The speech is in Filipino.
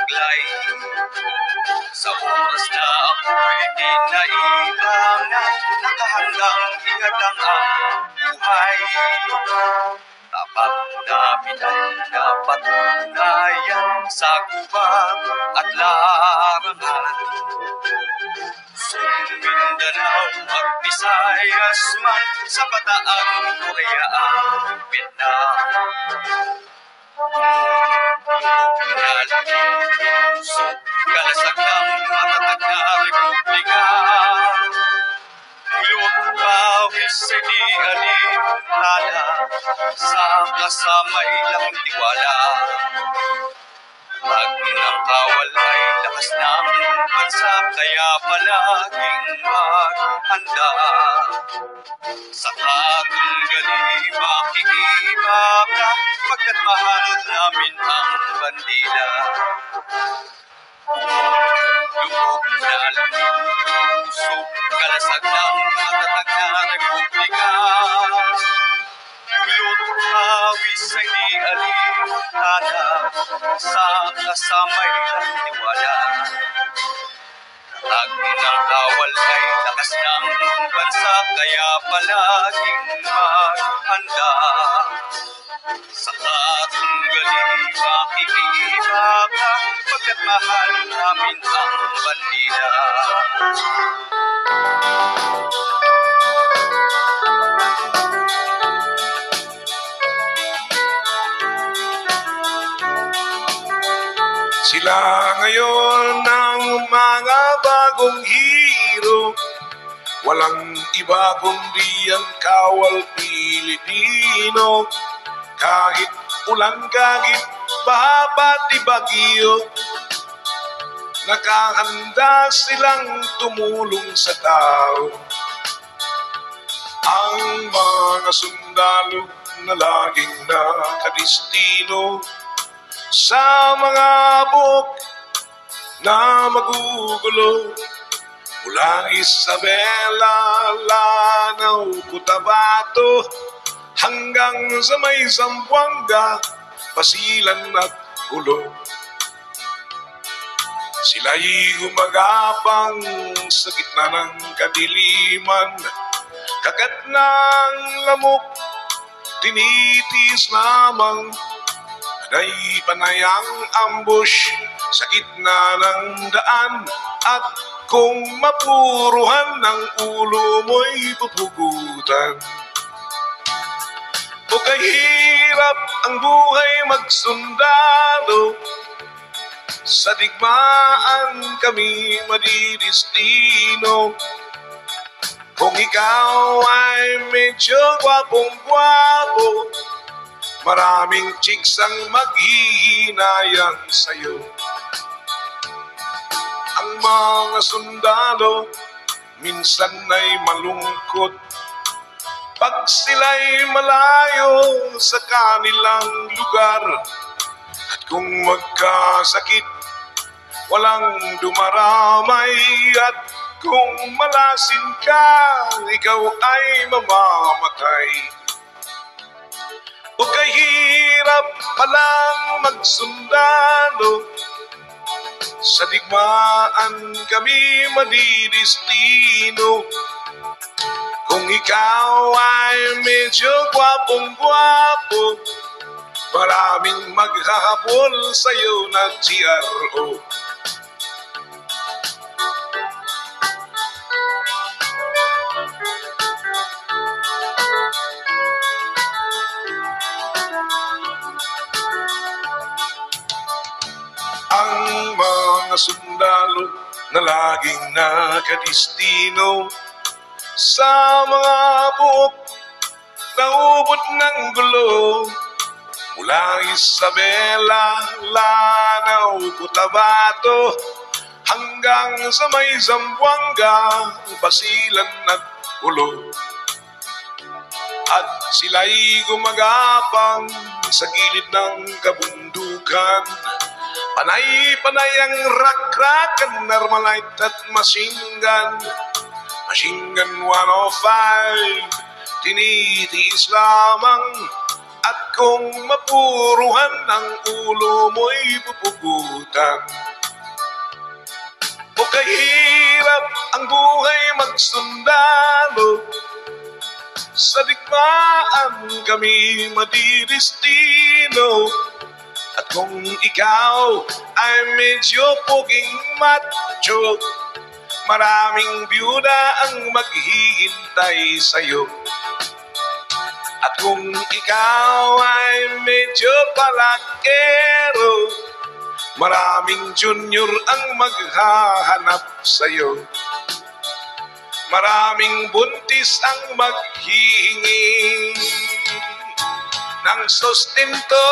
taglay. Sa oras na ako'y kinailangan, nakahandang ihatang ang buhay. Tapat na pinagpatunayan sa gubat at larangan. Mindanao at Visayas man, sa Bataang Korea ang Vietnam. Nalaging puso, kalasag ng matatag na republika. Ulot pawis ay di alintana, sa kasamay lang tiwala. Pag nakawal ay lakas ng bansa, kaya palaging maghanda. Sa katunggali makikibaka, pagkat mahal namin ang bandila. Lubog na langit, puso, kalasag ng matatag na republika. Ulot pawis ay di alintana, sa kasamay lang tiwala. Tag ng kawal ay lakas ng bansa, kaya palaging maghanda. Sa katunggali makikibaka, pagkat mahal namin ang bandila. Sila ngayon ang mga bagong hero, walang iba kundi ang kawal Pilipino. Kahit ulan, kahit baha, pati bagyo, nakahanda silang tumulong sa tao. Ang mga sundalo na laging nakadistino sa mga buhok na magugulo, mula Isabela, Lanao, Cotabato, hanggang sa may Zamboanga, Basilan at Ulo. Sila'y gumagapang sa gitna ng kadiliman, kagat ng lamok, tinitiis lamang. Panay ang ambush sa gitna ng daan, at kung mapuruhan ng ulo mo'y pupugutan. O kahirap ang buhay magsundalo, sa digmaan kami madidistino. Kung ikaw ay medyo gwapong-gwapo, maraming chicks ang maghihinayang sa'yo. Ang mga sundalo minsan ay malungkot pag sila'y malayo sa kanilang lugar. At kung magkasakit, walang dumaramay. At kung malasin ka, ikaw ay mamamatay. O kahirap palang magsundalo, sa digmaan kami madidistino. Kung ikaw ay medyo gwapong-gwapo, maraming maghahabol sa'yo na GRO. Ang mga sundalo na laging nakadistino sa mga buhok na ubod ng gulo, mula Isabela, Lanao, Cotabato, hanggang sa may Zamboanga, Basilan at Ulo. At sila'y gumagapang sa gilid ng kabundukan, panay-panay ang rak-rakan, Armalite at machine gun. Machine gun 105, tinitiis lamang At kung mapuruhan ang ulo mo'y pupugutan, o kahirap ang buhay magsundalo, sa digmaan kami madidistino. At kung ikaw ay medyo poging macho, maraming byuda ang maghihintay sa'yo. At kung ikaw ay medyo palakero, maraming junior ang maghahanap sa'yo. Maraming buntis ang maghihingi ng sustento.